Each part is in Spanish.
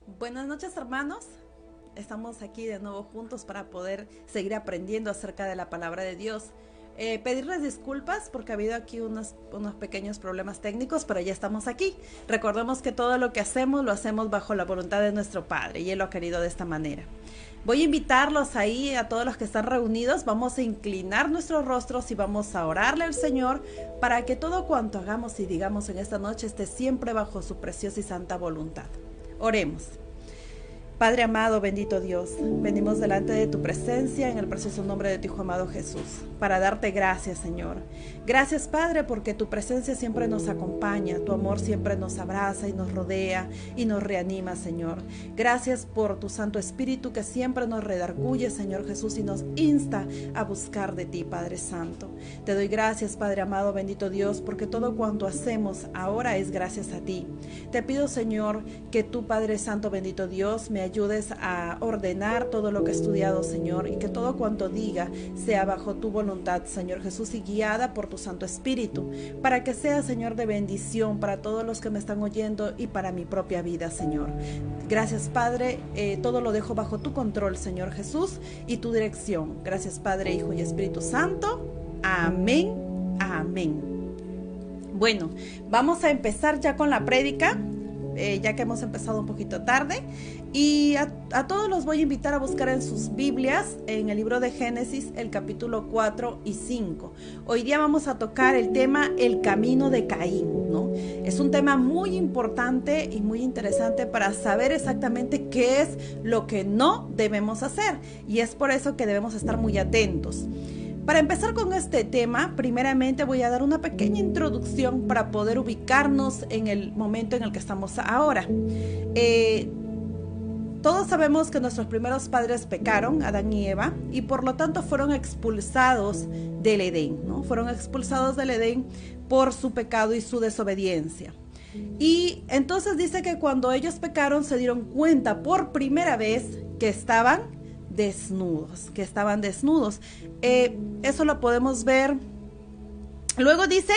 Buenas noches, hermanos. Estamos aquí de nuevo juntos para poder seguir aprendiendo acerca de la palabra de Dios. Pedirles disculpas porque ha habido aquí unos pequeños problemas técnicos, pero ya estamos aquí. Recordemos que todo lo que hacemos lo hacemos bajo la voluntad de nuestro Padre y Él lo ha querido de esta manera. Voy a invitarlos ahí a todos los que están reunidos. Vamos a inclinar nuestros rostros y vamos a orarle al Señor para que todo cuanto hagamos y digamos en esta noche esté siempre bajo su preciosa y santa voluntad. Oremos. Padre amado, bendito Dios, venimos delante de tu presencia en el precioso nombre de tu Hijo amado Jesús, para darte gracias, Señor. Gracias, Padre, porque tu presencia siempre nos acompaña, tu amor siempre nos abraza y nos rodea y nos reanima, Señor. Gracias por tu Santo Espíritu que siempre nos redarguye, Señor Jesús, y nos insta a buscar de ti, Padre Santo. Te doy gracias, Padre amado, bendito Dios, porque todo cuanto hacemos ahora es gracias a ti. Te pido, Señor, que tú, Padre Santo, bendito Dios, me ayudes a ordenar todo lo que he estudiado, Señor, y que todo cuanto diga sea bajo tu voluntad, Señor Jesús, y guiada por tu Santo Espíritu, para que sea, Señor, de bendición para todos los que me están oyendo y para mi propia vida, Señor. Gracias, Padre, todo lo dejo bajo tu control, Señor Jesús, y tu dirección. Gracias, Padre, Hijo y Espíritu Santo. Amén, amén. Bueno, vamos a empezar ya con la prédica. Ya que hemos empezado un poquito tarde, y a todos los voy a invitar a buscar en sus Biblias, en el libro de Génesis, el capítulo 4 y 5. Hoy día vamos a tocar el tema el camino de Caín, ¿no? Es un tema muy importante y muy interesante para saber exactamente qué es lo que no debemos hacer, y es por eso que debemos estar muy atentos. Para empezar con este tema, primeramente voy a dar una pequeña introducción para poder ubicarnos en el momento en el que estamos ahora. Todos sabemos que nuestros primeros padres pecaron, Adán y Eva, y por lo tanto fueron expulsados del Edén, ¿no? Fueron expulsados del Edén por su pecado y su desobediencia. Y entonces dice que cuando ellos pecaron se dieron cuenta por primera vez que estaban desnudos. Eso lo podemos ver. Luego dice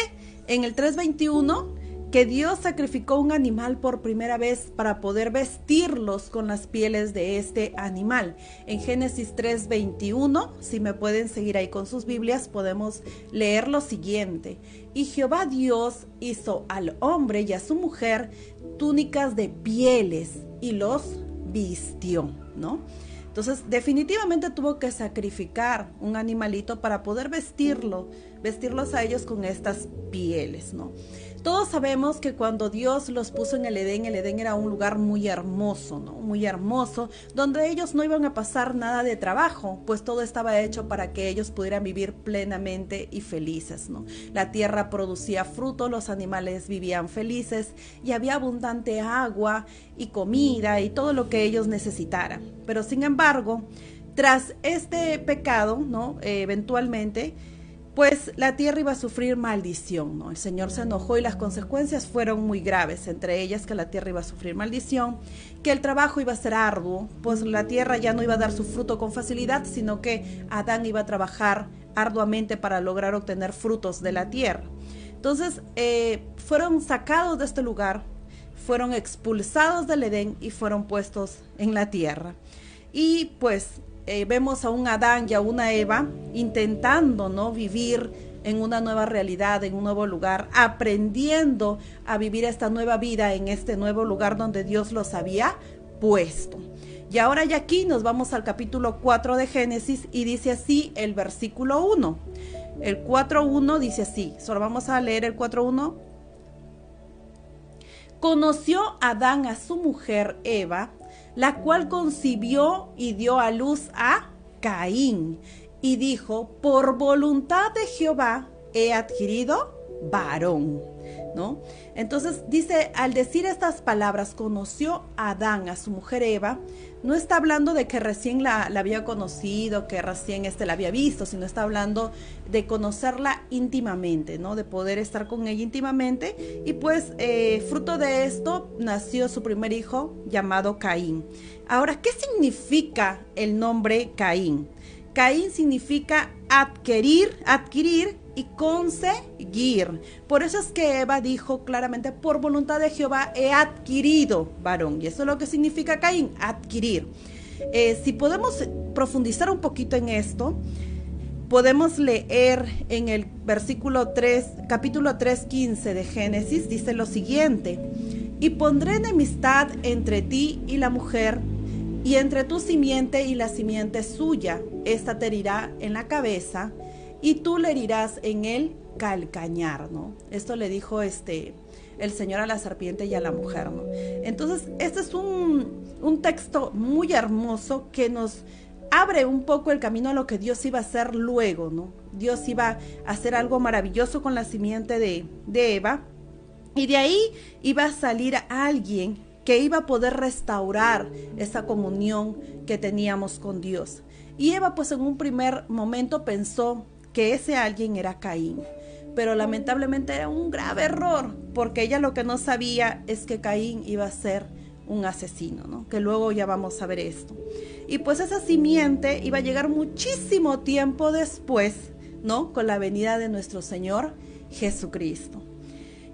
en el 3:21 que Dios sacrificó un animal por primera vez para poder vestirlos con las pieles de este animal. En Génesis 3:21, si me pueden seguir ahí con sus Biblias, podemos leer lo siguiente: y Jehová Dios hizo al hombre y a su mujer túnicas de pieles y los vistió, ¿no? Entonces, definitivamente tuvo que sacrificar un animalito para poder vestirlos a ellos con estas pieles, ¿no? Todos sabemos que cuando Dios los puso en el Edén era un lugar muy hermoso, ¿no? Muy hermoso, donde ellos no iban a pasar nada de trabajo, pues todo estaba hecho para que ellos pudieran vivir plenamente y felices, ¿no? La tierra producía fruto, los animales vivían felices y había abundante agua y comida y todo lo que ellos necesitaran. Pero sin embargo, tras este pecado, ¿no? Eventualmente, pues la tierra iba a sufrir maldición, ¿no? El Señor se enojó y las consecuencias fueron muy graves, entre ellas que la tierra iba a sufrir maldición, que el trabajo iba a ser arduo, pues la tierra ya no iba a dar su fruto con facilidad, sino que Adán iba a trabajar arduamente para lograr obtener frutos de la tierra. Entonces, fueron sacados de este lugar, fueron expulsados del Edén y fueron puestos en la tierra. Y pues vemos a un Adán y a una Eva intentando, ¿no?, vivir en una nueva realidad, en un nuevo lugar, aprendiendo a vivir esta nueva vida en este nuevo lugar donde Dios los había puesto. Y ahora ya aquí nos vamos al capítulo 4 de Génesis y dice así el versículo 1. El 4:1 dice así, solo vamos a leer el 4:1. Conoció Adán a su mujer Eva, la cual concibió y dio a luz a Caín, y dijo: por voluntad de Jehová he adquirido varón, ¿no? Entonces dice, al decir estas palabras, conoció Adán a su mujer Eva, no está hablando de que recién la había conocido, que recién la había visto, sino está hablando de conocerla íntimamente, ¿no? De poder estar con ella íntimamente, y pues fruto de esto nació su primer hijo llamado Caín. Ahora, ¿qué significa el nombre Caín? Caín significa adquirir y conseguir. Por eso es que Eva dijo claramente, por voluntad de Jehová he adquirido varón. Y eso es lo que significa Caín, adquirir. Si podemos profundizar un poquito en esto, podemos leer en el versículo 3, capítulo 3:15 de Génesis, dice lo siguiente: y pondré enemistad entre ti y la mujer, y entre tu simiente y la simiente suya. Esta te herirá en la cabeza, y tú le herirás en el calcañar, ¿no? Esto le dijo el Señor a la serpiente y a la mujer, ¿no? Entonces, este es un texto muy hermoso que nos abre un poco el camino a lo que Dios iba a hacer luego, ¿no? Dios iba a hacer algo maravilloso con la simiente de Eva, y de ahí iba a salir alguien que iba a poder restaurar esa comunión que teníamos con Dios. Y Eva, pues en un primer momento pensó que ese alguien era Caín, pero lamentablemente era un grave error, porque ella lo que no sabía es que Caín iba a ser un asesino, ¿no? Que luego ya vamos a ver esto. Y pues esa simiente iba a llegar muchísimo tiempo después, ¿no? Con la venida de nuestro Señor Jesucristo.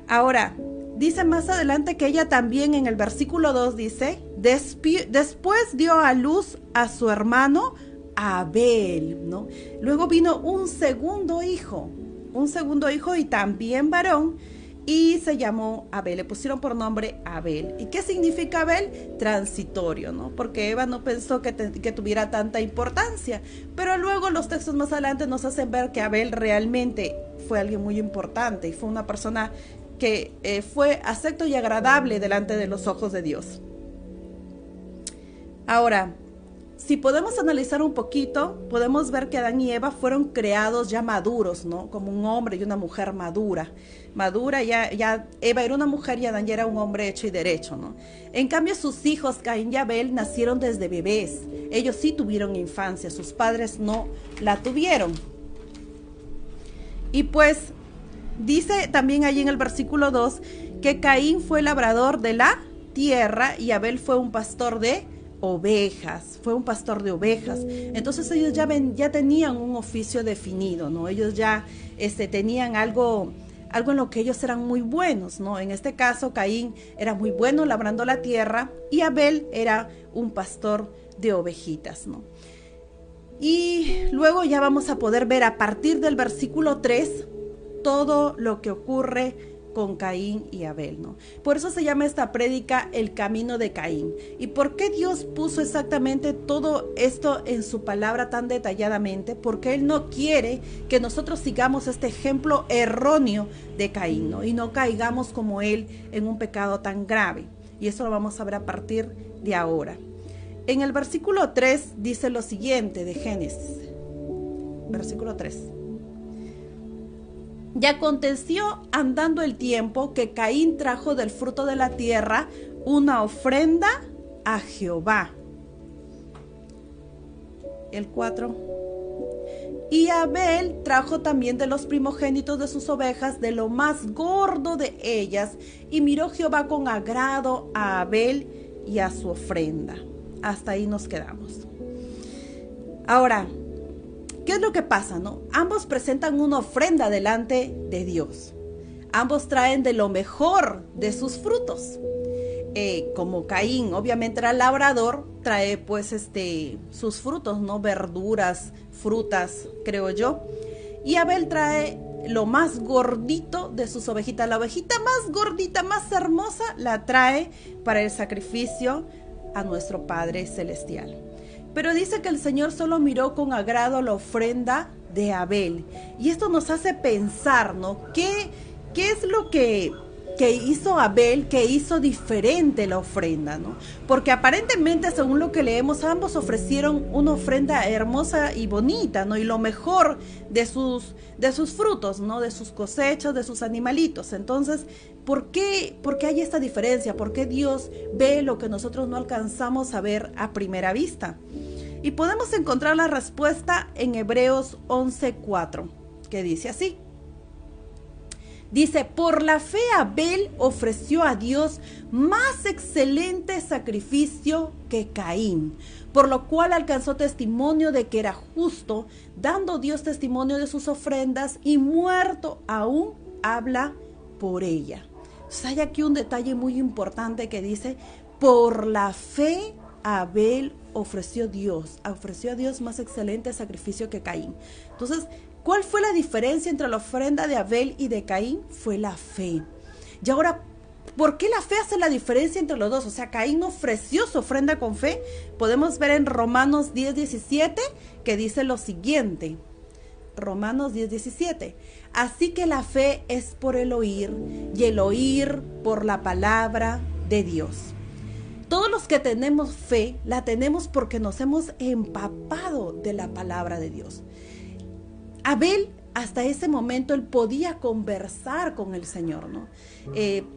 Ahora, dice más adelante que ella también en el versículo 2 dice, después dio a luz a su hermano Abel, ¿no? Luego vino un segundo hijo y también varón, y se llamó Abel, le pusieron por nombre Abel. ¿Y qué significa Abel? Transitorio, ¿no? Porque Eva no pensó que tuviera tanta importancia, pero luego los textos más adelante nos hacen ver que Abel realmente fue alguien muy importante y fue una persona que fue acepto y agradable delante de los ojos de Dios. Ahora, si podemos analizar un poquito, podemos ver que Adán y Eva fueron creados ya maduros, ¿no? Como un hombre y una mujer madura, ya Eva era una mujer y Adán ya era un hombre hecho y derecho, ¿no? En cambio, sus hijos, Caín y Abel, nacieron desde bebés. Ellos sí tuvieron infancia, sus padres no la tuvieron. Y pues, dice también allí en el versículo 2, que Caín fue labrador de la tierra y Abel fue un pastor de ovejas, Entonces ellos ya tenían un oficio definido, ¿no? Ellos ya tenían algo en lo que ellos eran muy buenos, ¿no? En este caso, Caín era muy bueno labrando la tierra y Abel era un pastor de ovejitas, ¿no? Y luego ya vamos a poder ver a partir del versículo 3 todo lo que ocurre con Caín y Abel, ¿no? Por eso se llama esta prédica El Camino de Caín. ¿Y por qué Dios puso exactamente todo esto en su palabra tan detalladamente? Porque Él no quiere que nosotros sigamos este ejemplo erróneo de Caín, ¿no? Y no caigamos como él en un pecado tan grave. Y eso lo vamos a ver a partir de ahora. En el versículo 3 dice lo siguiente de Génesis. Versículo 3. Y aconteció andando el tiempo que Caín trajo del fruto de la tierra una ofrenda a Jehová. El 4. Y Abel trajo también de los primogénitos de sus ovejas, de lo más gordo de ellas, y miró Jehová con agrado a Abel y a su ofrenda. Hasta ahí nos quedamos. Ahora, ¿qué es lo que pasa, no? Ambos presentan una ofrenda delante de Dios. Ambos traen de lo mejor de sus frutos. Como Caín obviamente era labrador, trae pues sus frutos, ¿no? Verduras, frutas, creo yo. Y Abel trae lo más gordito de sus ovejitas. La ovejita más gordita, más hermosa, la trae para el sacrificio a nuestro Padre Celestial. Pero dice que el Señor solo miró con agrado la ofrenda de Abel. Y esto nos hace pensar, ¿no? ¿Qué es lo que hizo Abel, que hizo diferente la ofrenda, ¿no? Porque aparentemente, según lo que leemos, ambos ofrecieron una ofrenda hermosa y bonita, ¿no? Y lo mejor de sus frutos, ¿no? De sus cosechas, de sus animalitos. Entonces, ¿por qué hay esta diferencia? ¿Por qué Dios ve lo que nosotros no alcanzamos a ver a primera vista? Y podemos encontrar la respuesta en Hebreos 11:4, que dice así. Dice, por la fe Abel ofreció a Dios más excelente sacrificio que Caín, por lo cual alcanzó testimonio de que era justo, dando Dios testimonio de sus ofrendas, y muerto aún habla por ella. Entonces hay aquí un detalle muy importante que dice, por la fe Abel ofreció a Dios más excelente sacrificio que Caín. Entonces, ¿cuál fue la diferencia entre la ofrenda de Abel y de Caín? Fue la fe. Y ahora, ¿por qué la fe hace la diferencia entre los dos? O sea, Caín ofreció su ofrenda con fe. Podemos ver en Romanos 10:17 que dice lo siguiente. Romanos 10:17. Así que la fe es por el oír, y el oír por la palabra de Dios. Todos los que tenemos fe, la tenemos porque nos hemos empapado de la palabra de Dios. Abel, hasta ese momento, él podía conversar con el Señor, ¿no?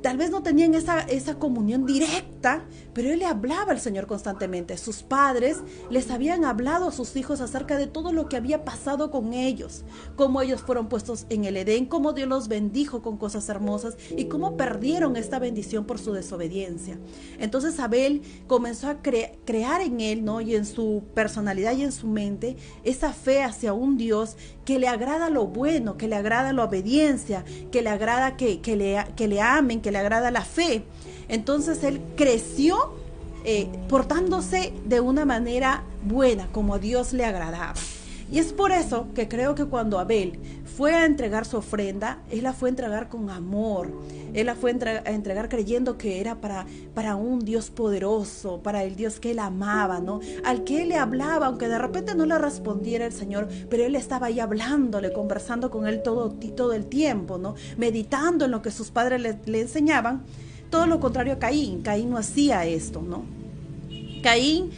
Tal vez no tenían esa comunión directa, pero él le hablaba al Señor constantemente. Sus padres les habían hablado a sus hijos acerca de todo lo que había pasado con ellos, cómo ellos fueron puestos en el Edén, cómo Dios los bendijo con cosas hermosas y cómo perdieron esta bendición por su desobediencia. Entonces Abel comenzó a crear en él, ¿no? Y en su personalidad y en su mente, esa fe hacia un Dios que le agrada lo bueno, que le agrada la obediencia, que le agrada que le amen, que le agrada la fe. Entonces él creció portándose de una manera buena, como a Dios le agradaba. Y es por eso que creo que cuando Abel fue a entregar su ofrenda, él la fue a entregar con amor, él la fue a entregar creyendo que era para un Dios poderoso, para el Dios que él amaba, ¿no? Al que él le hablaba, aunque de repente no le respondiera el Señor, pero él estaba ahí hablándole, conversando con él todo el tiempo, ¿no? Meditando en lo que sus padres le enseñaban. Todo lo contrario a Caín. Caín no hacía esto, ¿no? Caín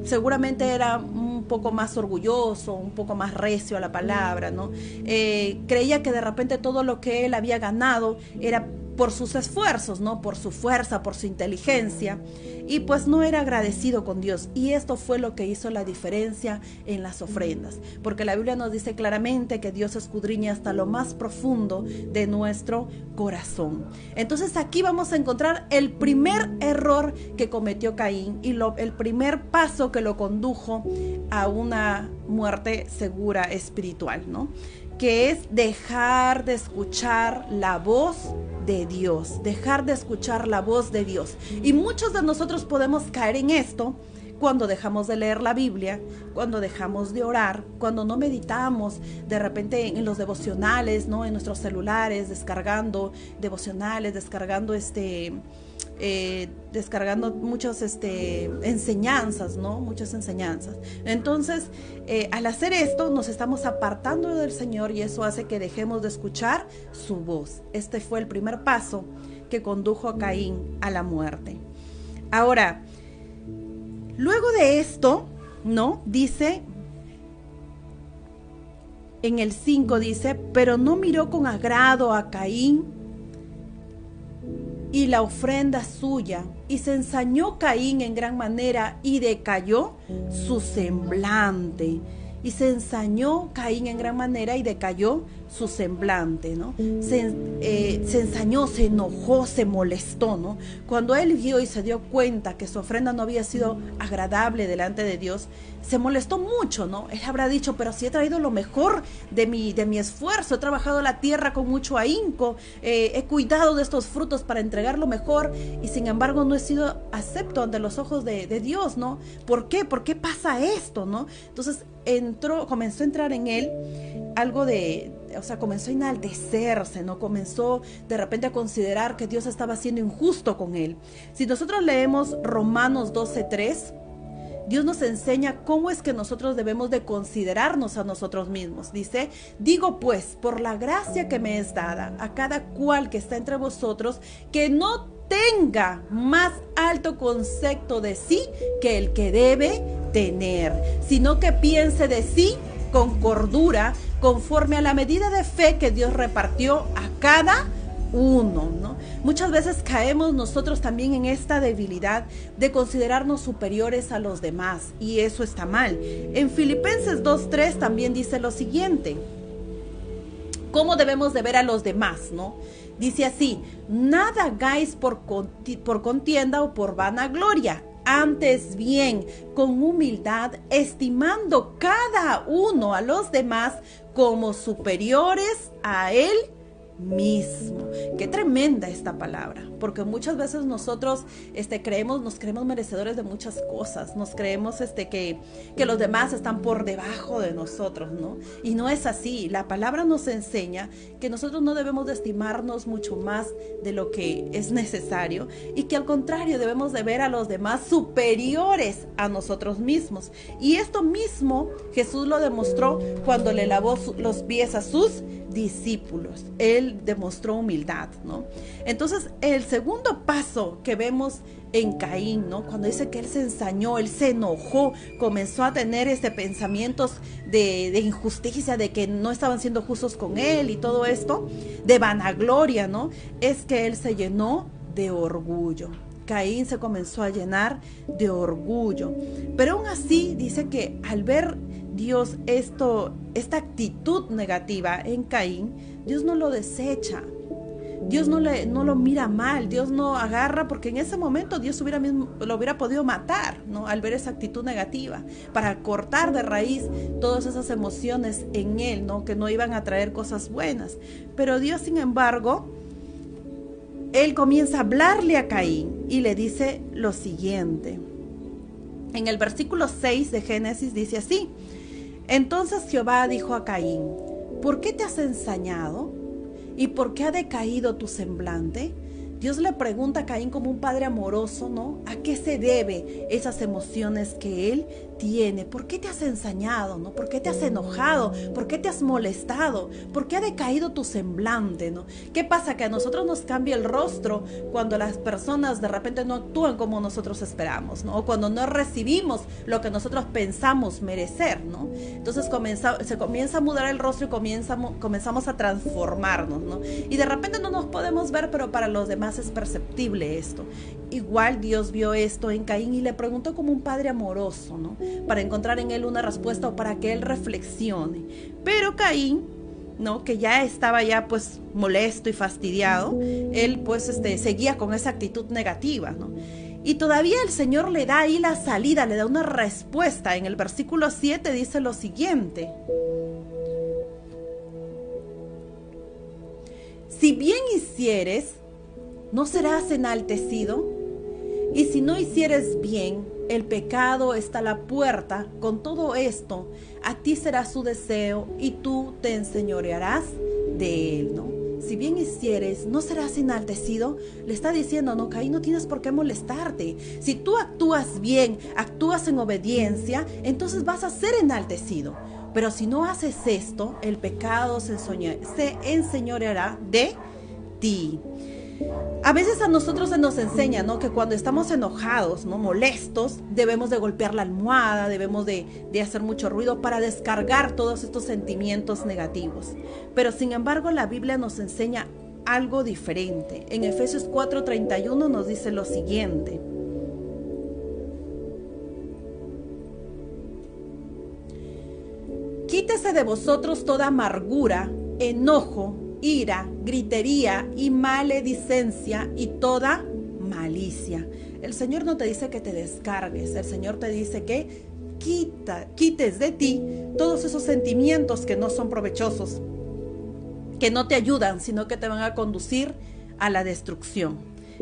seguramente era un poco más orgulloso, un poco más recio a la palabra, ¿no? Creía que de repente todo lo que él había ganado era por sus esfuerzos, ¿no? Por su fuerza, por su inteligencia, y pues no era agradecido con Dios. Y esto fue lo que hizo la diferencia en las ofrendas, porque la Biblia nos dice claramente que Dios escudriña hasta lo más profundo de nuestro corazón. Entonces aquí vamos a encontrar el primer error que cometió Caín y el primer paso que lo condujo a una muerte segura espiritual, ¿no? Que es dejar de escuchar la voz de Dios, dejar de escuchar la voz de Dios. Y muchos de nosotros podemos caer en esto cuando dejamos de leer la Biblia, cuando dejamos de orar, cuando no meditamos de repente en los devocionales, ¿no? En nuestros celulares, descargando devocionales, descargando muchas enseñanzas, ¿no? Muchas enseñanzas. Entonces, al hacer esto, nos estamos apartando del Señor y eso hace que dejemos de escuchar su voz. Este fue el primer paso que condujo a Caín a la muerte. Ahora, luego de esto, ¿no? Dice, en el 5 dice, pero no miró con agrado a Caín y la ofrenda suya, y se ensañó Caín en gran manera y decayó su semblante. Y se ensañó Caín en gran manera y decayó su semblante, ¿no? Se ensañó, se enojó, se molestó, ¿no? Cuando él vio y se dio cuenta que su ofrenda no había sido agradable delante de Dios, se molestó mucho, ¿no? Él habrá dicho, pero si he traído lo mejor de mi esfuerzo, he trabajado la tierra con mucho ahínco, he cuidado de estos frutos para entregar lo mejor, y sin embargo no he sido acepto ante los ojos de Dios, ¿no? ¿Por qué? ¿Por qué pasa esto, no? Entonces comenzó a entrar en él algo comenzó a enaltecerse, ¿no? Comenzó de repente a considerar que Dios estaba siendo injusto con él. Si nosotros leemos Romanos 12:3, Dios nos enseña cómo es que nosotros debemos de considerarnos a nosotros mismos. Dice, digo pues, por la gracia que me es dada, a cada cual que está entre vosotros, que no tenga más alto concepto de sí que el que debe tener, sino que piense de sí con cordura, conforme a la medida de fe que Dios repartió a cada uno, ¿no? Muchas veces caemos nosotros también en esta debilidad de considerarnos superiores a los demás, y eso está mal. En Filipenses 2:3 también dice lo siguiente: ¿Cómo debemos de ver a los demás, no? Dice así: nada hagáis por contienda o por vanagloria, antes bien, con humildad, estimando cada uno a los demás como superiores a él mismo. Qué tremenda esta palabra, porque muchas veces nosotros nos creemos merecedores de muchas cosas, nos creemos que los demás están por debajo de nosotros, ¿no? Y no es así. La palabra nos enseña que nosotros no debemos de estimarnos mucho más de lo que es necesario, y que al contrario debemos de ver a los demás superiores a nosotros mismos. Y esto mismo Jesús lo demostró cuando le lavó los pies a sus discípulos. Él demostró humildad, ¿no? Entonces, el segundo paso que vemos en Caín, ¿no? Cuando dice que él se ensañó, él se enojó, comenzó a tener pensamientos de injusticia, de que no estaban siendo justos con él y todo esto, de vanagloria, ¿no? Es que él se llenó de orgullo. Caín se comenzó a llenar de orgullo. Pero aún así dice que al ver Dios esta actitud negativa en Caín, Dios no lo desecha. Dios no lo mira mal, Dios no agarra, porque en ese momento Dios lo hubiera podido matar, ¿no? Al ver esa actitud negativa, para cortar de raíz todas esas emociones en él, ¿no? Que no iban a traer cosas buenas. Pero Dios, sin embargo, él comienza a hablarle a Caín y le dice lo siguiente. En el versículo 6 de Génesis dice así: entonces Jehová dijo a Caín: ¿por qué te has ensañado? ¿Y por qué ha decaído tu semblante? Dios le pregunta a Caín como un padre amoroso, ¿no? ¿A qué se debe esas emociones que él tiene? ¿Por qué te has ensañado, no? ¿Por qué te has enojado? ¿Por qué te has molestado? ¿Por qué ha decaído tu semblante, no? ¿Qué pasa? Que a nosotros nos cambia el rostro cuando las personas de repente no actúan como nosotros esperamos, ¿no? O cuando no recibimos lo que nosotros pensamos merecer, ¿no? Entonces se comienza a mudar el rostro y comenzamos a transformarnos, ¿no? Y de repente no nos podemos ver, pero para los demás es perceptible esto. Igual Dios vio esto en Caín y le preguntó como un padre amoroso, ¿no? Para encontrar en él una respuesta o para que él reflexione. Pero Caín, ¿no? Que ya estaba pues molesto y fastidiado, él pues seguía con esa actitud negativa, ¿no? Y todavía el Señor le da ahí la salida, le da una respuesta. En el versículo 7 dice lo siguiente: si bien hicieres, ¿no serás enaltecido? Y si no hicieres bien, el pecado está a la puerta. Con todo esto, a ti será su deseo y tú te enseñorearás de él, ¿no? Si bien hicieres, ¿no serás enaltecido? Le está diciendo, no, Caín, no tienes por qué molestarte. Si tú actúas bien, actúas en obediencia, entonces vas a ser enaltecido. Pero si no haces esto, el pecado se enseñoreará de ti. A veces a nosotros se nos enseña, ¿no? Que cuando estamos enojados, ¿no? Molestos, debemos de golpear la almohada, debemos de hacer mucho ruido para descargar todos estos sentimientos negativos. Pero sin embargo, la Biblia nos enseña algo diferente. En Efesios 4:31 nos dice lo siguiente: quítese de vosotros toda amargura, enojo, ira, gritería y maledicencia y toda malicia. El Señor no te dice que te descargues, el Señor te dice que quites de ti todos esos sentimientos que no son provechosos, que no te ayudan, sino que te van a conducir a la destrucción.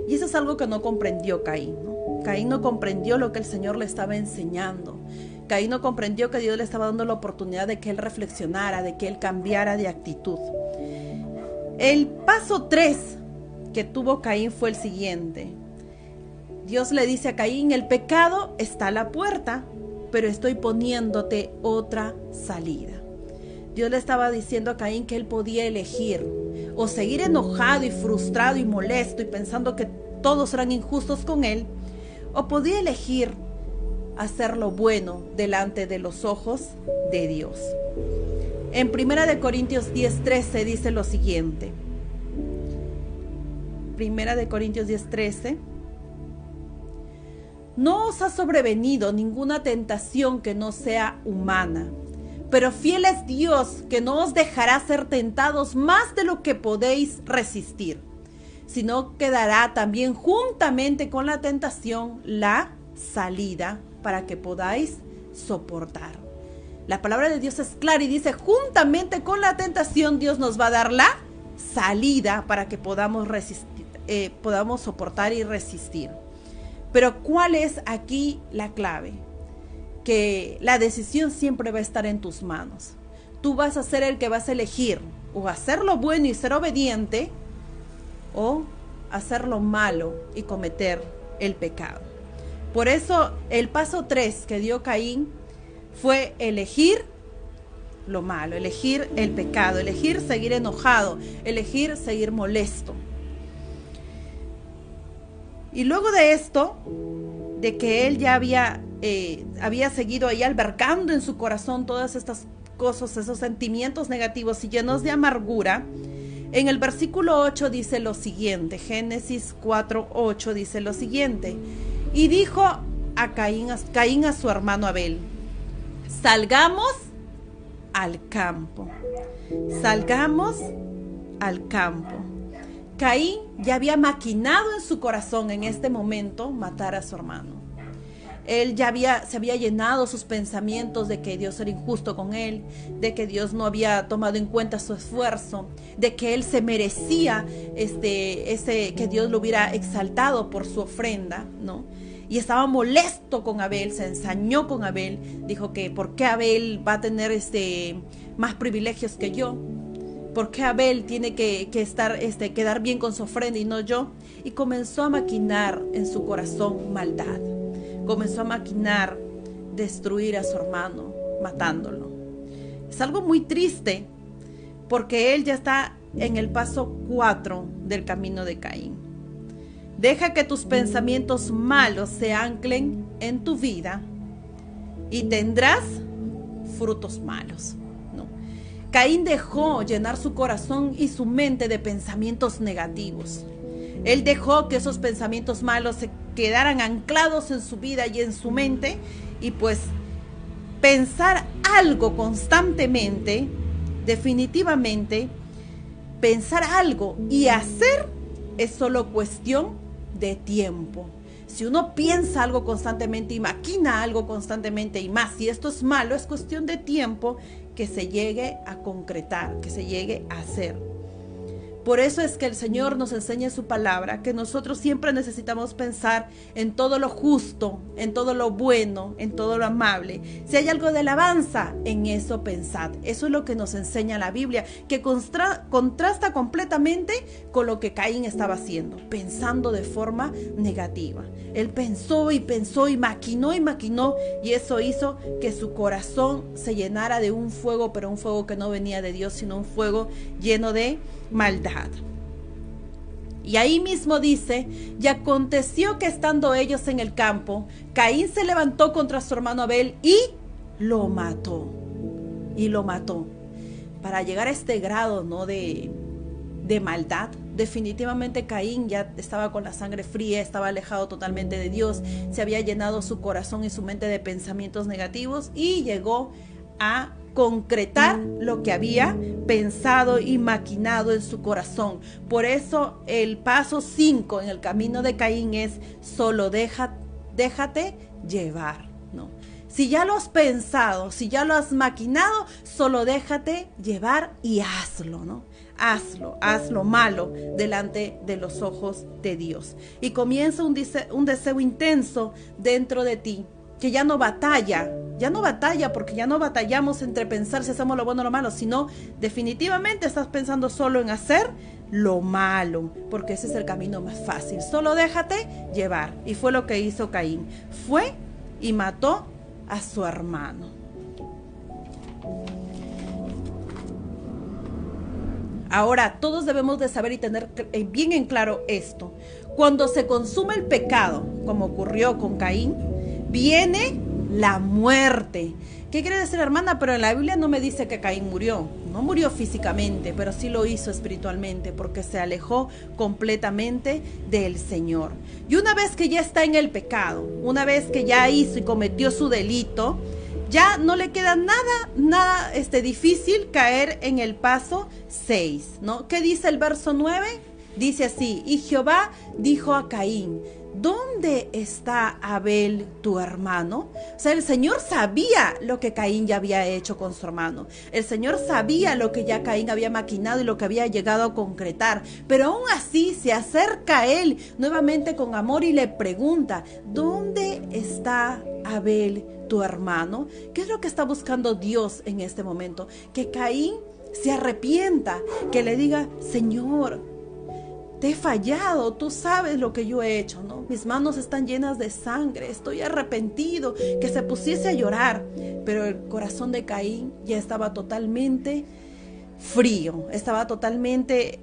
Y eso es algo que no comprendió Caín, ¿no? Caín no comprendió lo que el Señor le estaba enseñando. Caín no comprendió que Dios le estaba dando la oportunidad de que él reflexionara, de que él cambiara de actitud. El paso 3 que tuvo Caín fue el siguiente. Dios le dice a Caín: el pecado está a la puerta, pero estoy poniéndote otra salida. Dios le estaba diciendo a Caín que él podía elegir o seguir enojado y frustrado y molesto y pensando que todos eran injustos con él, o podía elegir hacer lo bueno delante de los ojos de Dios. En 1 Corintios 10:13 dice lo siguiente. 1 Corintios 10:13: no os ha sobrevenido ninguna tentación que no sea humana, Pero fiel es Dios, que no os dejará ser tentados más de lo que podéis resistir, sino que dará también juntamente con la tentación la salida para que podáis soportar. La palabra de Dios es clara y dice, juntamente con la tentación Dios nos va a dar la salida para que podamos resistir, podamos soportar y resistir. Pero ¿cuál es aquí la clave? Que la decisión siempre va a estar en tus manos. Tú vas a ser el que vas a elegir o hacer lo bueno y ser obediente, o hacer lo malo y cometer el pecado. Por eso el paso 3 que dio Caín fue elegir lo malo, elegir el pecado, elegir seguir enojado, elegir seguir molesto. Y luego de esto, de que él ya había seguido ahí albergando en su corazón todas estas cosas, esos sentimientos negativos y llenos de amargura, en el versículo 8 dice lo siguiente, Génesis 4:8 dice lo siguiente: y dijo a Caín a su hermano Abel, salgamos al campo, salgamos al campo. Caín ya había maquinado en su corazón en este momento matar a su hermano. Él ya se había llenado sus pensamientos de que Dios era injusto con él, de que Dios no había tomado en cuenta su esfuerzo, de que él se merecía que Dios lo hubiera exaltado por su ofrenda, ¿no? Y estaba molesto con Abel, se ensañó con Abel, dijo que ¿por qué Abel va a tener más privilegios que yo? ¿Por qué Abel tiene que quedar bien con su ofrenda y no yo? Y comenzó a maquinar en su corazón maldad. Comenzó a maquinar destruir a su hermano, matándolo. Es algo muy triste, porque él ya está en el paso 4 del camino de Caín. Deja que tus pensamientos malos se anclen en tu vida y tendrás frutos malos. ¿No? Caín dejó llenar su corazón y su mente de pensamientos negativos. Él dejó que esos pensamientos malos se quedaran anclados en su vida y en su mente, y pues pensar algo constantemente, definitivamente, pensar algo y hacer es solo cuestión de tiempo. Si uno piensa algo constantemente y maquina algo constantemente, y más si esto es malo, es cuestión de tiempo que se llegue a concretar, que se llegue a hacer. Por eso es que el Señor nos enseña en su palabra que nosotros siempre necesitamos pensar en todo lo justo, en todo lo bueno, en todo lo amable. Si hay algo de alabanza, en eso pensad. Eso es lo que nos enseña la Biblia, que contrasta completamente con lo que Caín estaba haciendo, pensando de forma negativa. Él pensó y pensó y maquinó, y eso hizo que su corazón se llenara de un fuego, pero un fuego que no venía de Dios, sino un fuego lleno de maldad. Y ahí mismo dice: y aconteció que estando ellos en el campo, Caín se levantó contra su hermano Abel y lo mató. Para llegar a este grado, ¿no?, de maldad, definitivamente Caín ya estaba con la sangre fría, estaba alejado totalmente de Dios, se había llenado su corazón y su mente de pensamientos negativos y llegó a concretar lo que había pensado y maquinado en su corazón. Por eso el paso 5 en el camino de Caín es: solo déjate llevar, ¿no? Si ya lo has pensado, si ya lo has maquinado, solo déjate llevar y hazlo, ¿no? Hazlo malo delante de los ojos de Dios. Y comienza un deseo intenso dentro de ti, que ya no batalla, porque ya no batallamos entre pensar si hacemos lo bueno o lo malo, sino definitivamente estás pensando solo en hacer lo malo, porque ese es el camino más fácil. Solo déjate llevar. Y fue lo que hizo Caín. Fue y mató a su hermano. Ahora, todos debemos de saber y tener bien en claro esto. Cuando se consume el pecado, como ocurrió con Caín, viene la muerte. ¿Qué quiere decir, hermana? Pero en la Biblia no me dice que Caín murió. No murió físicamente, pero sí lo hizo espiritualmente, porque se alejó completamente del Señor. Y una vez que ya está en el pecado, una vez que ya hizo y cometió su delito, ya no le queda nada difícil caer en el paso 6, ¿no? ¿Qué dice el verso 9? Dice así: y Jehová dijo a Caín, ¿dónde está Abel tu hermano? O sea, el Señor sabía lo que Caín ya había hecho con su hermano. El Señor sabía lo que ya Caín había maquinado y lo que había llegado a concretar. Pero aún así se acerca a él nuevamente con amor y le pregunta, ¿dónde está Abel tu hermano? ¿Qué es lo que está buscando Dios en este momento? Que Caín se arrepienta, que le diga, Señor, te he fallado, tú sabes lo que yo he hecho, ¿no? Mis manos están llenas de sangre, estoy arrepentido, que se pusiese a llorar. Pero el corazón de Caín ya estaba totalmente frío, estaba totalmente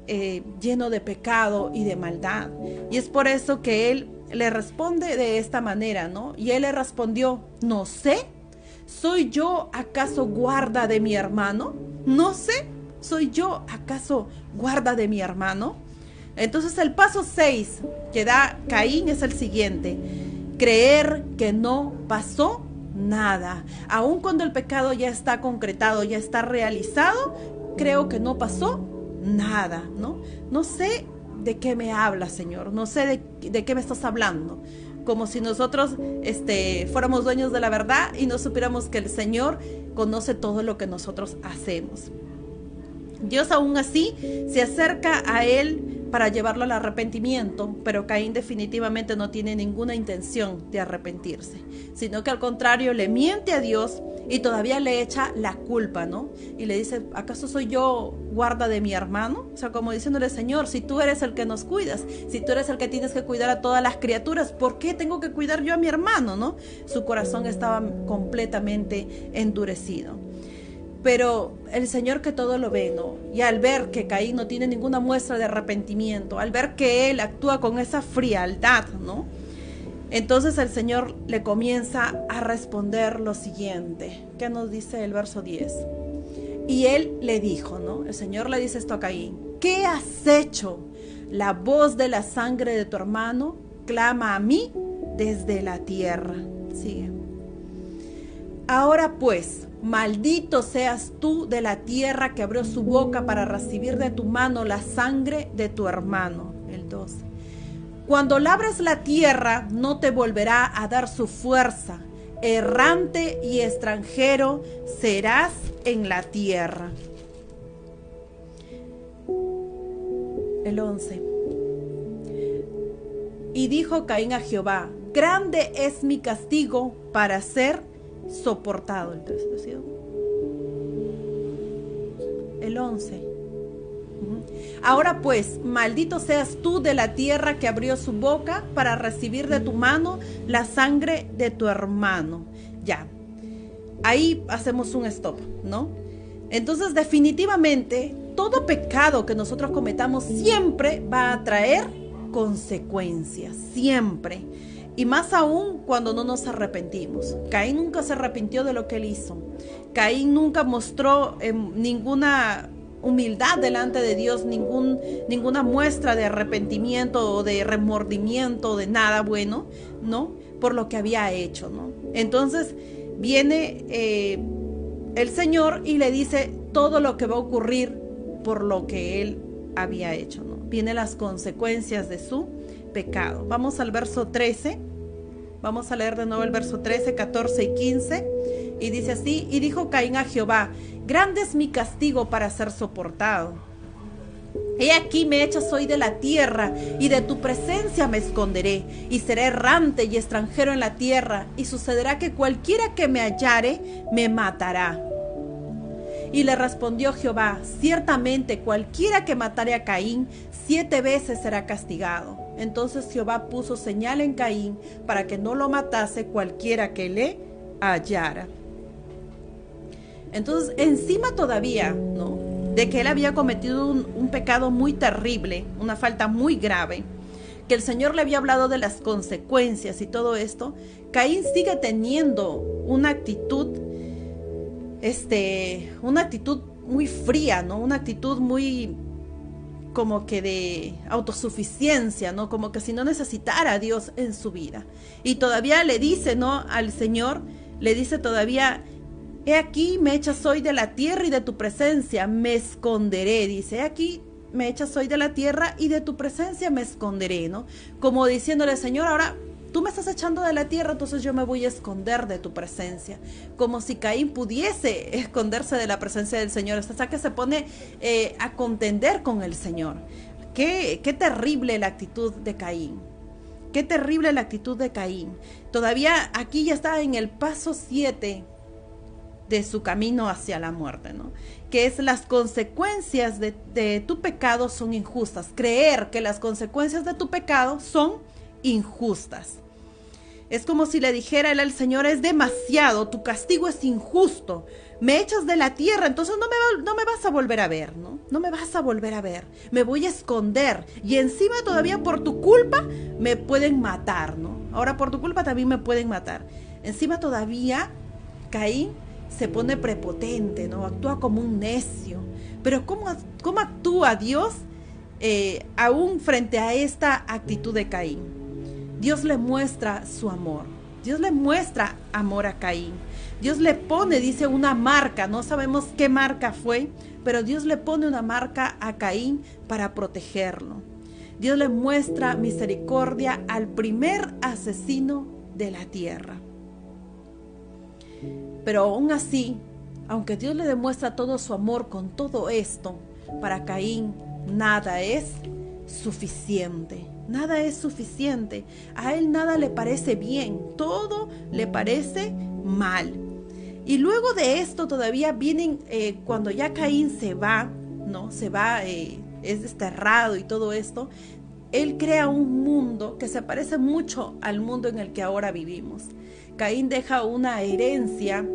lleno de pecado y de maldad. Y es por eso que él le responde de esta manera, ¿no? Y él le respondió, no sé, ¿soy yo acaso guarda de mi hermano? No sé, ¿soy yo acaso guarda de mi hermano? Entonces el paso 6 que da Caín es el siguiente: creer que no pasó nada. Aun cuando el pecado ya está concretado, ya está realizado, creo que no pasó nada, ¿no? No sé de qué me hablas, Señor, no sé de qué me estás hablando. Como si nosotros fuéramos dueños de la verdad y no supiéramos que el Señor conoce todo lo que nosotros hacemos. Dios aún así se acerca a él para llevarlo al arrepentimiento, pero Caín definitivamente no tiene ninguna intención de arrepentirse, sino que al contrario le miente a Dios y todavía le echa la culpa, ¿no? Y le dice, ¿acaso soy yo guarda de mi hermano? O sea, como diciéndole, Señor, si tú eres el que nos cuidas, si tú eres el que tienes que cuidar a todas las criaturas, ¿por qué tengo que cuidar yo a mi hermano, no? Su corazón estaba completamente endurecido. Pero el Señor que todo lo ve, ¿no? Y al ver que Caín no tiene ninguna muestra de arrepentimiento, al ver que él actúa con esa frialdad, ¿no? Entonces el Señor le comienza a responder lo siguiente. ¿Qué nos dice el verso 10? Y él le dijo, ¿no? El Señor le dice esto a Caín: ¿qué has hecho? La voz de la sangre de tu hermano clama a mí desde la tierra. Sigue. Ahora pues, maldito seas tú de la tierra que abrió su boca para recibir de tu mano la sangre de tu hermano. El 12. Cuando labres la tierra, no te volverá a dar su fuerza. Errante y extranjero serás en la tierra. El 11. Y dijo Caín a Jehová: grande es mi castigo para ser soportado. El 11. Ahora pues, maldito seas tú de la tierra que abrió su boca para recibir de tu mano la sangre de tu hermano. Ya, ahí hacemos un stop, ¿no? Entonces definitivamente todo pecado que nosotros cometamos siempre va a traer consecuencias, siempre. Y más aún cuando no nos arrepentimos. Caín nunca se arrepintió de lo que él hizo. Caín nunca mostró ninguna humildad delante de Dios, ninguna muestra de arrepentimiento o de remordimiento, de nada bueno, ¿no? Por lo que había hecho, ¿no? Entonces viene el Señor y le dice todo lo que va a ocurrir por lo que él había hecho, ¿no? Vienen las consecuencias de su pecado. Vamos al verso 13. Vamos a leer de nuevo el verso 13, 14 y 15. Y dice así: y dijo Caín a Jehová: grande es mi castigo para ser soportado. He aquí me echas hoy de la tierra, y de tu presencia me esconderé, y seré errante y extranjero en la tierra, y sucederá que cualquiera que me hallare me matará. Y le respondió Jehová: ciertamente cualquiera que matare a Caín 7 veces será castigado. Entonces Jehová puso señal en Caín para que no lo matase cualquiera que le hallara. Entonces, encima todavía, ¿no?, de que él había cometido un pecado muy terrible, una falta muy grave, que el Señor le había hablado de las consecuencias y todo esto, Caín sigue teniendo una actitud muy fría, ¿no? Una actitud muy como que de autosuficiencia, ¿no? Como que si no necesitara a Dios en su vida. Y todavía le dice, ¿no?, al Señor, le dice todavía: He aquí me echas hoy de la tierra y de tu presencia me esconderé, dice. He aquí me echas hoy de la tierra y de tu presencia me esconderé, ¿no? Como diciéndole, Señor, ahora tú me estás echando de la tierra, entonces yo me voy a esconder de tu presencia. Como si Caín pudiese esconderse de la presencia del Señor, hasta que se pone a contender con el Señor. Qué terrible la actitud de Caín. Qué terrible la actitud de Caín. Todavía aquí ya está en el paso 7 de su camino hacia la muerte, ¿no? Que es las consecuencias de tu pecado son injustas. Creer que las consecuencias de tu pecado son injustas. Es como si le dijera él al Señor, es demasiado, tu castigo es injusto, me echas de la tierra, entonces no me vas a volver a ver, ¿no? No me vas a volver a ver, me voy a esconder y encima todavía por tu culpa me pueden matar, ¿no? Ahora por tu culpa también me pueden matar. Encima todavía Caín se pone prepotente, ¿no? Actúa como un necio. Pero ¿cómo actúa Dios aún frente a esta actitud de Caín? Dios le muestra su amor. Dios le muestra amor a Caín. Dios le pone, dice, una marca. No sabemos qué marca fue, pero Dios le pone una marca a Caín para protegerlo. Dios le muestra misericordia al primer asesino de la tierra. Pero aún así, aunque Dios le demuestra todo su amor con todo esto, para Caín nada es suficiente. Nada es suficiente. A él nada le parece bien. Todo le parece mal. Y luego de esto todavía vienen, cuando ya Caín se va, ¿no? Se va, es desterrado y todo esto. Él crea un mundo que se parece mucho al mundo en el que ahora vivimos. Caín deja una herencia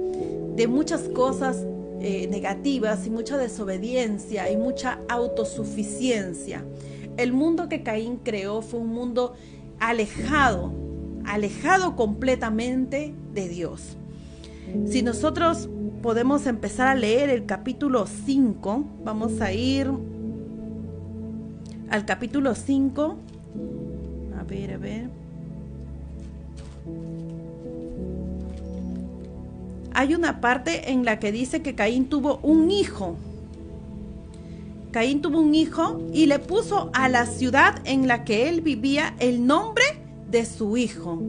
de muchas cosas negativas y mucha desobediencia y mucha autosuficiencia. El mundo que Caín creó fue un mundo alejado completamente de Dios. Si nosotros podemos empezar a leer el capítulo 5, vamos a ir al capítulo 5. A ver. Hay una parte en la que dice que Caín tuvo un hijo. Caín tuvo un hijo y le puso a la ciudad en la que él vivía el nombre de su hijo.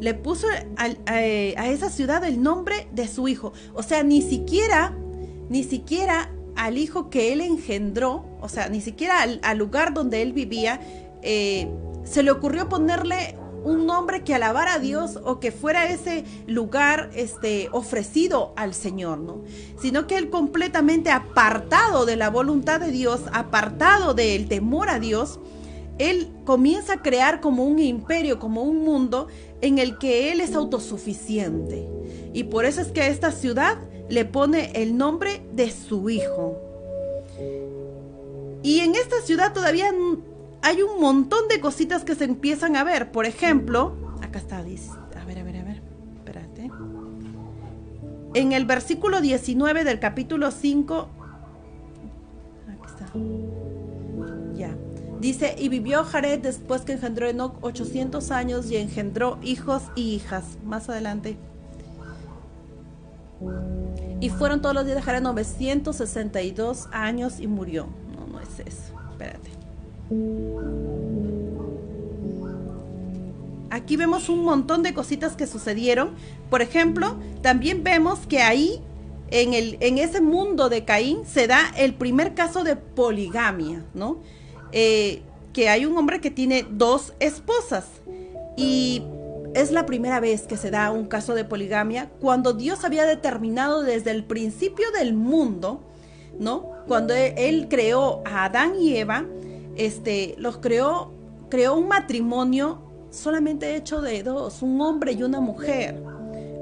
Le puso a esa ciudad el nombre de su hijo. O sea, ni siquiera al hijo que él engendró, o sea, ni siquiera al lugar donde él vivía, se le ocurrió ponerle un nombre que alabara a Dios o que fuera ese lugar ofrecido al Señor, ¿no? Sino que él, completamente apartado de la voluntad de Dios, apartado del temor a Dios, él comienza a crear como un imperio, como un mundo en el que él es autosuficiente. Y por eso es que a esta ciudad le pone el nombre de su hijo. Y en esta ciudad todavía hay un montón de cositas que se empiezan a ver. Por ejemplo, acá está, dice, a ver, espérate. En el versículo 19 del capítulo 5, aquí está, ya, dice, y vivió Jared después que engendró Enoc 800 años y engendró hijos y hijas. Más adelante. Y fueron todos los días de Jared 962 años y murió. No es eso, espérate. Aquí vemos un montón de cositas que sucedieron. Por ejemplo, también vemos que ahí, en ese mundo de Caín, se da el primer caso de poligamia, ¿no? Que hay un hombre que tiene 2 esposas. Y es la primera vez que se da un caso de poligamia, cuando Dios había determinado desde el principio del mundo, ¿no? Cuando él creó a Adán y Eva, los creó un matrimonio solamente hecho de 2, un hombre y una mujer.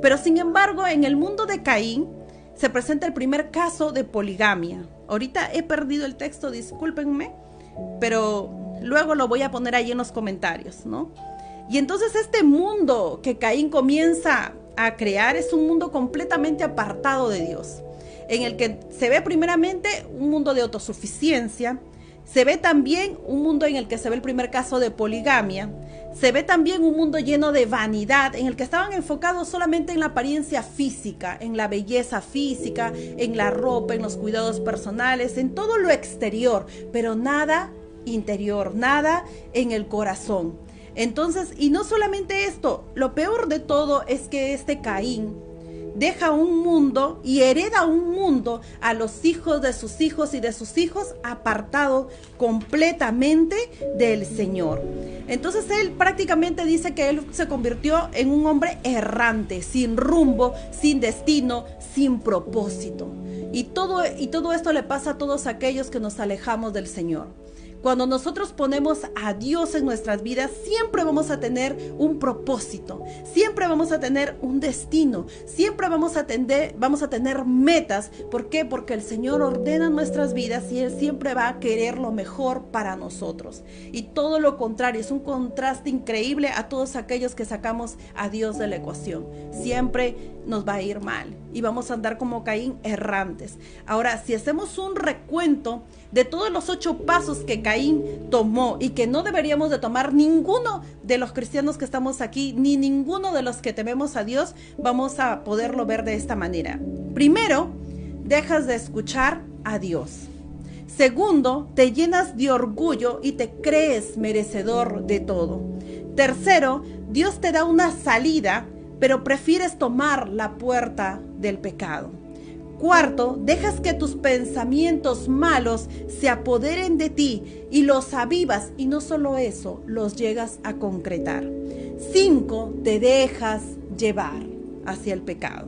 Pero sin embargo, en el mundo de Caín se presenta el primer caso de poligamia. Ahorita he perdido el texto, discúlpenme, pero luego lo voy a poner ahí en los comentarios, ¿no? Y entonces este mundo que Caín comienza a crear es un mundo completamente apartado de Dios, en el que se ve primeramente un mundo de autosuficiencia. Se ve también un mundo en el que se ve el primer caso de poligamia. Se ve también un mundo lleno de vanidad, en el que estaban enfocados solamente en la apariencia física, en la belleza física, en la ropa, en los cuidados personales, en todo lo exterior, pero nada interior, nada en el corazón. Entonces, y no solamente esto, lo peor de todo es que este Caín deja un mundo y hereda un mundo a los hijos de sus hijos y de sus hijos, apartado completamente del Señor. Entonces él prácticamente dice que él se convirtió en un hombre errante, sin rumbo, sin destino, sin propósito. Y todo esto le pasa a todos aquellos que nos alejamos del Señor. Cuando nosotros ponemos a Dios en nuestras vidas, siempre vamos a tener un propósito, siempre vamos a tener un destino, siempre vamos a tener metas. ¿Por qué? Porque el Señor ordena nuestras vidas y Él siempre va a querer lo mejor para nosotros. Y todo lo contrario, es un contraste increíble a todos aquellos que sacamos a Dios de la ecuación. Siempre nos va a ir mal y vamos a andar como Caín, errantes. Ahora, si hacemos un recuento de todos los 8 pasos que Caín tomó y que no deberíamos de tomar ninguno de los cristianos que estamos aquí, ni ninguno de los que tememos a Dios, vamos a poderlo ver de esta manera. Primero, dejas de escuchar a Dios. Segundo, te llenas de orgullo y te crees merecedor de todo. Tercero, Dios te da una salida, pero prefieres tomar la puerta del pecado. Cuarto, dejas que tus pensamientos malos se apoderen de ti y los avivas, y no solo eso, los llegas a concretar. 5, te dejas llevar hacia el pecado.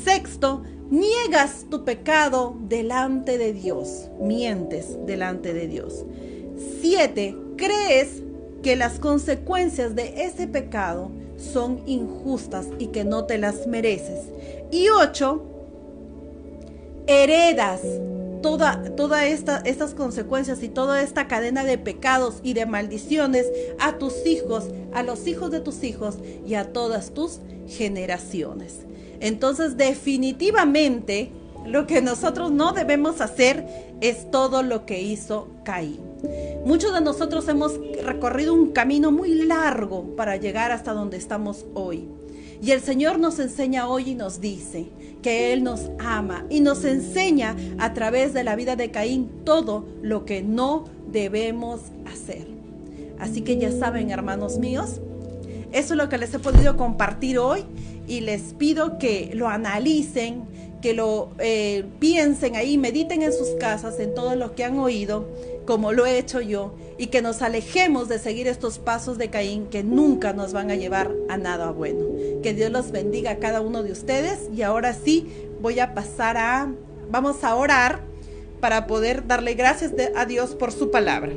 Sexto, niegas tu pecado delante de Dios, mientes delante de Dios. 7, crees que las consecuencias de ese pecado son injustas y que no te las mereces. Y 8, heredas todas estas consecuencias y toda esta cadena de pecados y de maldiciones a tus hijos, a los hijos de tus hijos y a todas tus generaciones. Entonces, definitivamente, lo que nosotros no debemos hacer es todo lo que hizo Caín. Muchos de nosotros hemos recorrido un camino muy largo para llegar hasta donde estamos hoy. Y el Señor nos enseña hoy y nos dice que Él nos ama y nos enseña a través de la vida de Caín todo lo que no debemos hacer. Así que ya saben, hermanos míos, eso es lo que les he podido compartir hoy y les pido que lo analicen, que lo piensen ahí, mediten en sus casas en todo lo que han oído, como lo he hecho yo, y que nos alejemos de seguir estos pasos de Caín que nunca nos van a llevar a nada bueno. Que Dios los bendiga a cada uno de ustedes. Y ahora sí voy a pasar vamos a orar para poder darle gracias a Dios por su palabra.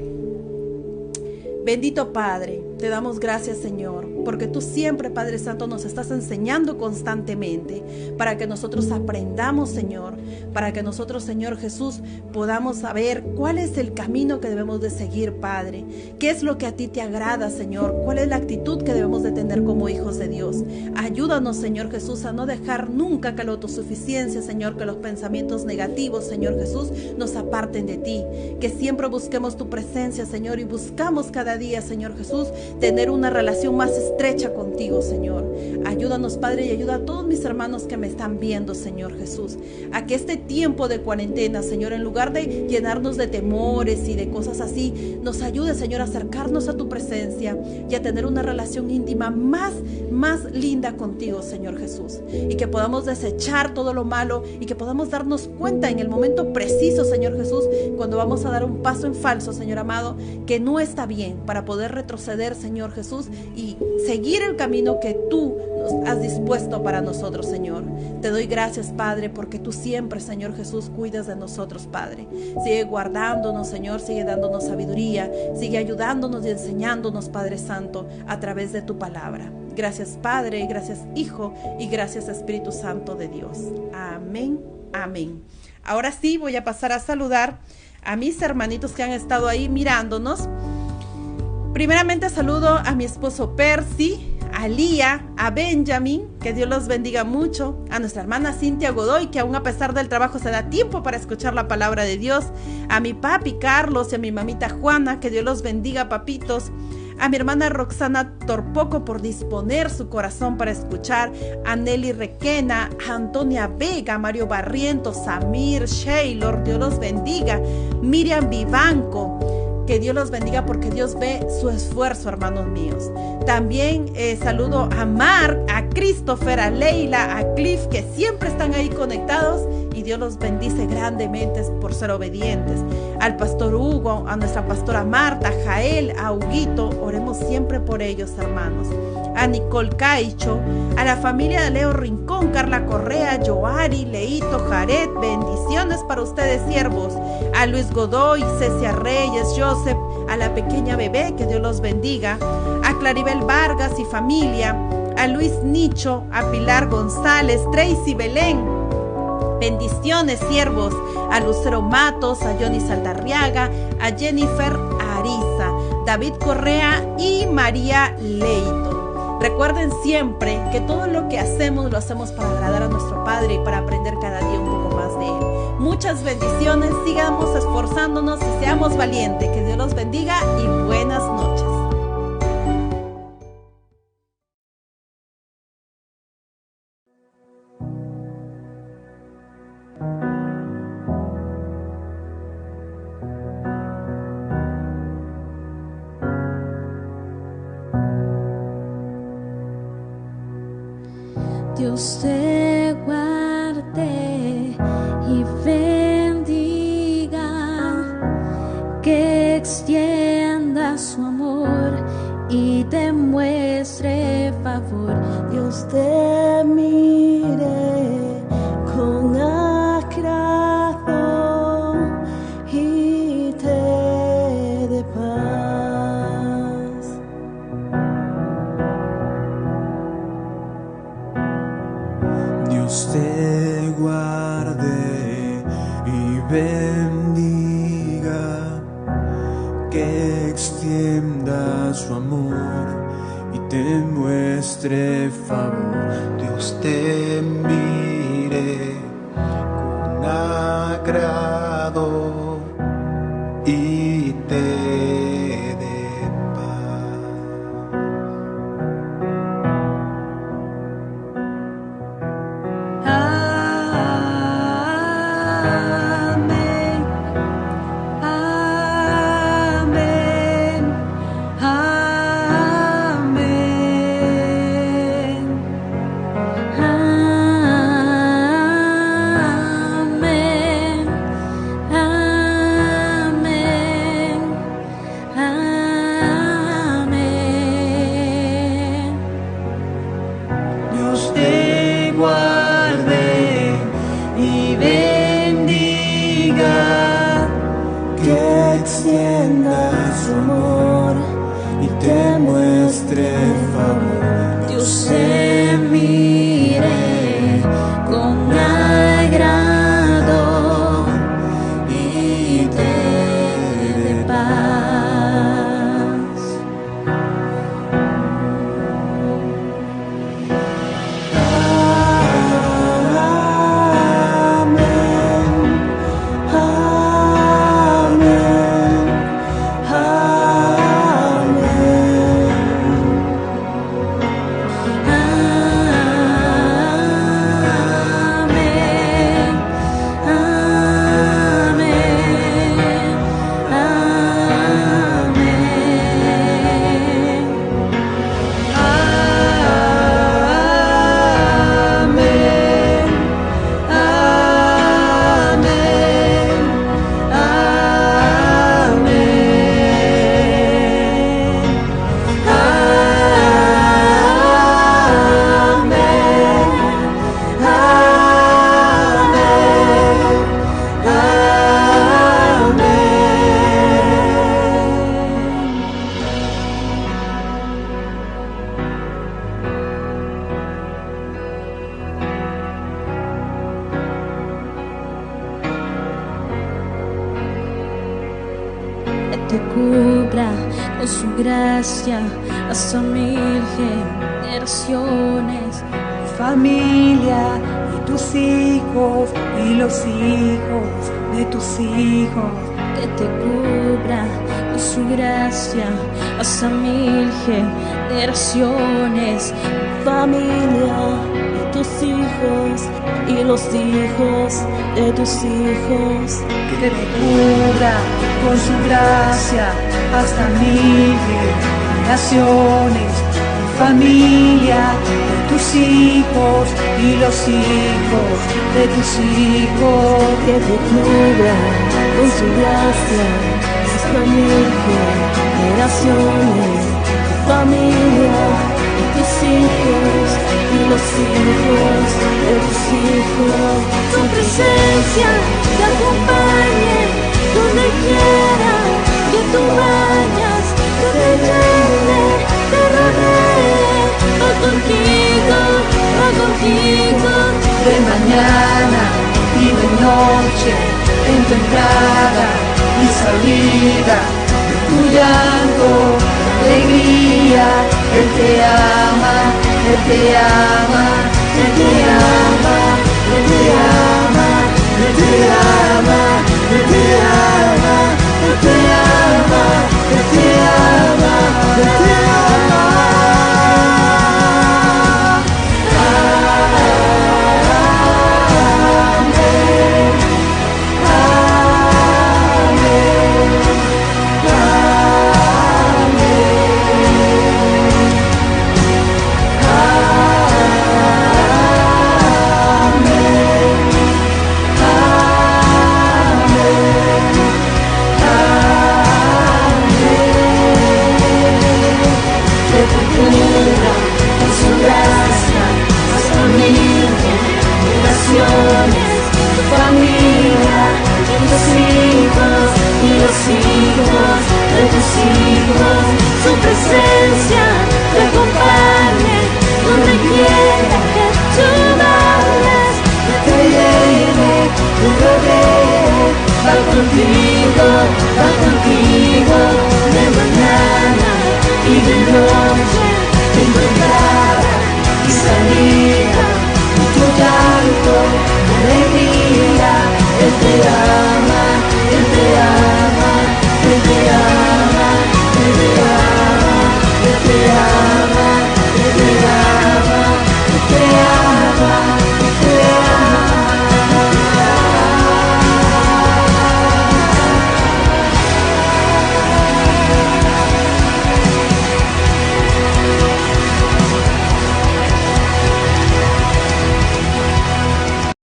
Bendito Padre, te damos gracias, Señor, porque tú siempre, Padre Santo, nos estás enseñando constantemente para que nosotros aprendamos, Señor, para que nosotros, Señor Jesús, podamos saber cuál es el camino que debemos de seguir, Padre. ¿Qué es lo que a ti te agrada, Señor? ¿Cuál es la actitud que debemos de tener como hijos de Dios? Ayúdanos, Señor Jesús, a no dejar nunca que la autosuficiencia, Señor, que los pensamientos negativos, Señor Jesús, nos aparten de ti. Que siempre busquemos tu presencia, Señor, y buscamos cada día, Señor Jesús, tener una relación más estrecha contigo, Señor. Ayúdanos, Padre, y ayuda a todos mis hermanos que me están viendo, Señor Jesús, a que este tiempo de cuarentena, Señor, en lugar de llenarnos de temores y de cosas así, nos ayude, Señor, a acercarnos a tu presencia y a tener una relación íntima más linda contigo, Señor Jesús, y que podamos desechar todo lo malo y que podamos darnos cuenta en el momento preciso, Señor Jesús, cuando vamos a dar un paso en falso, Señor amado, que no está bien, para poder retroceder, Señor Jesús, y seguir el camino que tú nos has dispuesto para nosotros, Señor. Te doy gracias, Padre, porque tú siempre, Señor Jesús, cuidas de nosotros, Padre. Sigue guardándonos, Señor, sigue dándonos sabiduría, sigue ayudándonos y enseñándonos, Padre Santo, a través de tu palabra. Gracias, Padre, gracias, Hijo, y gracias, Espíritu Santo de Dios. Amén, amén. Ahora sí voy a pasar a saludar a mis hermanitos que han estado ahí mirándonos. Primeramente saludo a mi esposo Percy, a Lía, a Benjamin, que Dios los bendiga mucho, a nuestra hermana Cintia Godoy, que aún a pesar del trabajo se da tiempo para escuchar la palabra de Dios, a mi papi Carlos y a mi mamita Juana, que Dios los bendiga, papitos, a mi hermana Roxana Torpoco por disponer su corazón para escuchar, a Nelly Requena, a Antonia Vega, Mario Barrientos, Samir, Shaylor, Dios los bendiga, Miriam Vivanco, que Dios los bendiga porque Dios ve su esfuerzo, hermanos míos. También saludo a Mark, a Christopher, a Leila, a Cliff, que siempre están ahí conectados y Dios los bendice grandemente por ser obedientes. Al pastor Hugo, a nuestra pastora Marta, a Jael, a Huguito, oremos siempre por ellos, hermanos. A Nicole Caicho, a la familia de Leo Rincón, Carla Correa, Joari, Leito, Jared, bendiciones para ustedes, siervos. A Luis Godoy, Cecia Reyes, Joseph, a la pequeña bebé, que Dios los bendiga. A Claribel Vargas y familia, a Luis Nicho, a Pilar González, Tracy Belén. Bendiciones, siervos, a Lucero Matos, a Johnny Saldarriaga, a Jennifer Ariza, David Correa y María Leito. Recuerden siempre que todo lo que hacemos lo hacemos para agradar a nuestro Padre y para aprender cada día un poco más de Él. Muchas bendiciones, sigamos esforzándonos y seamos valientes. Que Dios los bendiga y buenas noches. Dios te guarde y bendiga, que extienda su amor y te muestre favor. Dios te mire con agrado y te dé paz. Dios te guarde y bendiga, que extienda su amor y te muestre favor. Dios te mire con agrado y te dé paz. Amén, amén, amén, amén, amén, amén. Dios te guarde y bendiga, que extienda su amor y te muestre favor. Dios te mire con agrado y te dé paz. Te cubra con su gracia hasta 1000 generaciones. Familia y tus hijos y los hijos de tus hijos. Que te cubra con con su gracia hasta 1000 generaciones. Familia y tus hijos y los hijos de tus hijos. Que te cubra con su gracia hasta 1000 generaciones. Familia de tus hijos y los hijos de tus hijos. Que te cubra con su gracia hasta 1000 generaciones. Familia y tus hijos y los hijos de tus hijos. Tu presencia te acompañe donde quiera que tú vayas, que te llene, te rodee. Va contigo, De mañana y de noche, en tu entrada y salida, de tu llanto, alegría. Él te ama, Él te ama, Él te ama.